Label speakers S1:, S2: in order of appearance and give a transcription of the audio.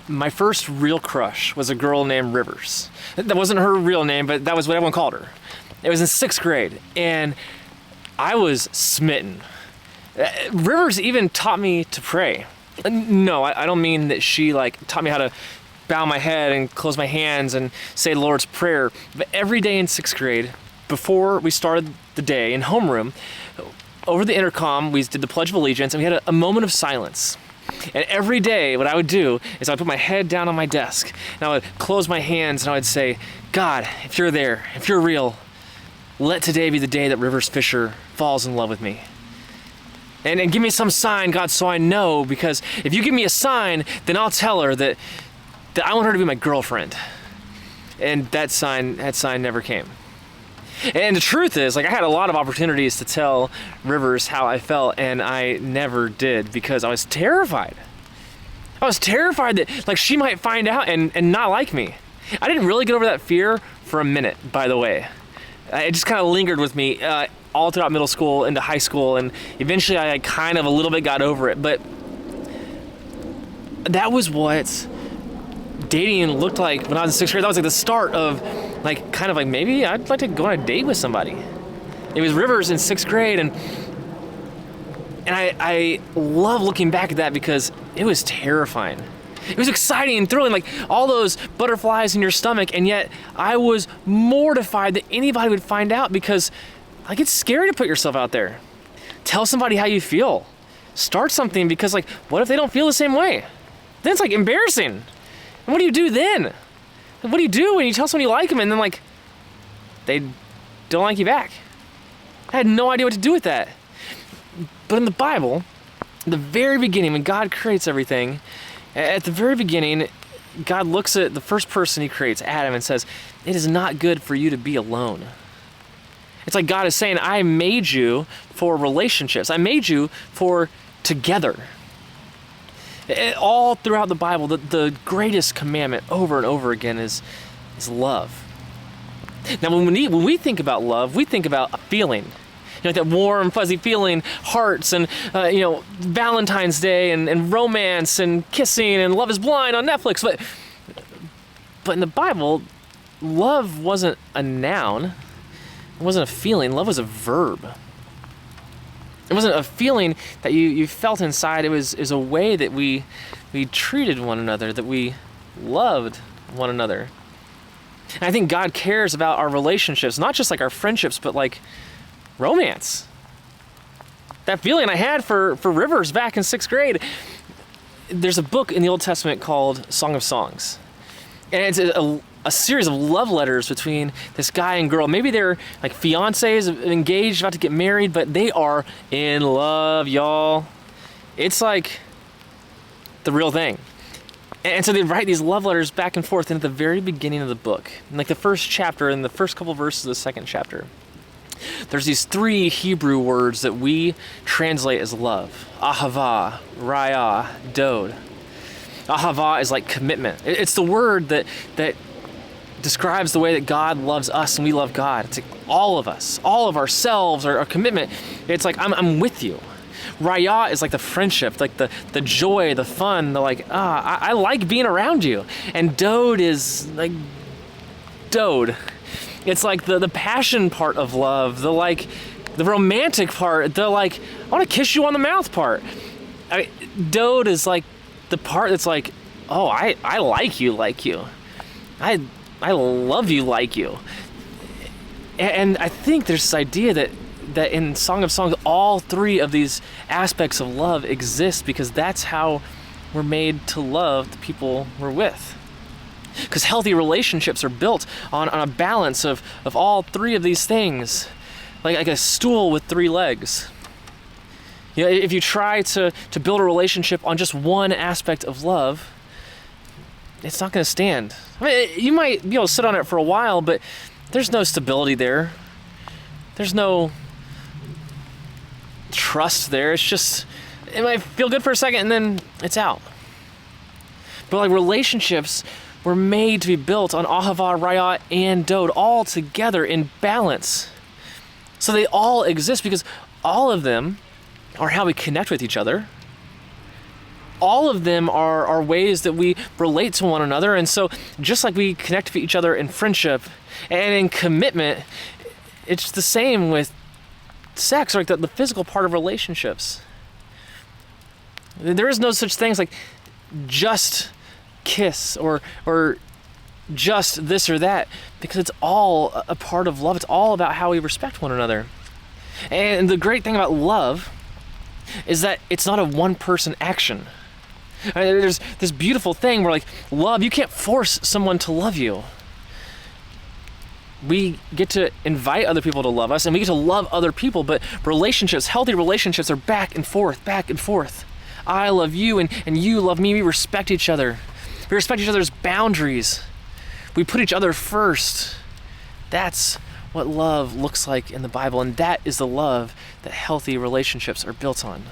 S1: My first real crush was a girl named Rivers. That wasn't her real name, but that was what everyone called her. It was in 6th grade, and I was smitten. Rivers even taught me to pray. No, I don't mean that she taught me how to bow my head and close my hands and say the Lord's Prayer. But every day in 6th grade, before we started the day in homeroom, over the intercom, we did the Pledge of Allegiance, and we had a moment of silence. And every day, what I would do is I would put my head down on my desk, and I would close my hands, and I would say, God, if you're there, if you're real, let today be the day that Rivers Fisher falls in love with me. And give me some sign, God, so I know, because if you give me a sign, then I'll tell her that I want her to be my girlfriend. And that sign never came. And the truth is, I had a lot of opportunities to tell Rivers how I felt, and I never did because I was terrified. I was terrified that she might find out and not like me. I didn't really get over that fear for a minute, by the way. It just kind of lingered with me all throughout middle school into high school, and eventually I kind of a little bit got over it. But that was what dating looked like when I was in 6th grade. That was the start of maybe I'd like to go on a date with somebody. It was Rivers in 6th grade, and I love looking back at that because it was terrifying. It was exciting and thrilling, all those butterflies in your stomach, and yet I was mortified that anybody would find out because it's scary to put yourself out there. Tell somebody how you feel. Start something because what if they don't feel the same way? Then it's embarrassing. And what do you do then? What do you do when you tell someone you like them and then they don't like you back? I had no idea what to do with that. But in the Bible, the very beginning, when God creates everything, at the very beginning, God looks at the first person he creates, Adam, and says, it is not good for you to be alone. It's God is saying, I made you for relationships. I made you for together. All throughout the Bible, the greatest commandment over and over again is love. Now, when we think about love, we think about a feeling. That warm, fuzzy feeling, hearts, and Valentine's Day, and romance, and kissing, and Love is Blind on Netflix. But in the Bible, love wasn't a noun. It wasn't a feeling. Love was a verb. It wasn't a feeling that you felt inside. It was a way that we treated one another, that we loved one another. And I think God cares about our relationships, not just our friendships, but romance. That feeling I had for Rivers back in 6th grade. There's a book in the Old Testament called Song of Songs. And it's a series of love letters between this guy and girl. Maybe they're fiancés, engaged, about to get married, but they are in love, y'all. It's the real thing. And so they write these love letters back and forth, and at the very beginning of the book, in the first chapter, in the first couple verses of the second chapter, there's these 3 Hebrew words that we translate as love. Ahava, raya, dod. Ahava is commitment. It's the word that describes the way that God loves us and we love God. It's all of us, all of ourselves, our commitment. It's I'm with you. Raya is the friendship, the joy, the fun, I like being around you. And dod is dod. It's the passion part of love, the romantic part, I want to kiss you on the mouth part. Dod is the part that's oh, I like you. I love you like you. And I think there's this idea that in Song of Songs, all 3 of these aspects of love exist because that's how we're made to love the people we're with. Because healthy relationships are built on a balance of all 3 of these things, like a stool with 3 legs. If you try to build a relationship on just one aspect of love, it's not going to stand. You might be able to sit on it for a while, but there's no stability there. There's no trust there. It's just, it might feel good for a second and then it's out. But relationships were made to be built on Ahava, Raya, and Dod, all together in balance. So they all exist because all of them are how we connect with each other. all of them are ways that we relate to one another. And so just like we connect with each other in friendship and in commitment, it's the same with sex, or like the physical part of relationships. There is no such thing as like just kiss or just this or that, because it's all a part of love. It's all about how we respect one another. And the great thing about love is that it's not a one-person action. I mean, there's this beautiful thing where, like, love, you can't force someone to love you. We get to invite other people to love us, and we get to love other people, but relationships, healthy relationships, are back and forth, back and forth. I love you, and you love me. We respect each other. We respect each other's boundaries. We put each other first. That's what love looks like in the Bible, and that is the love that healthy relationships are built on.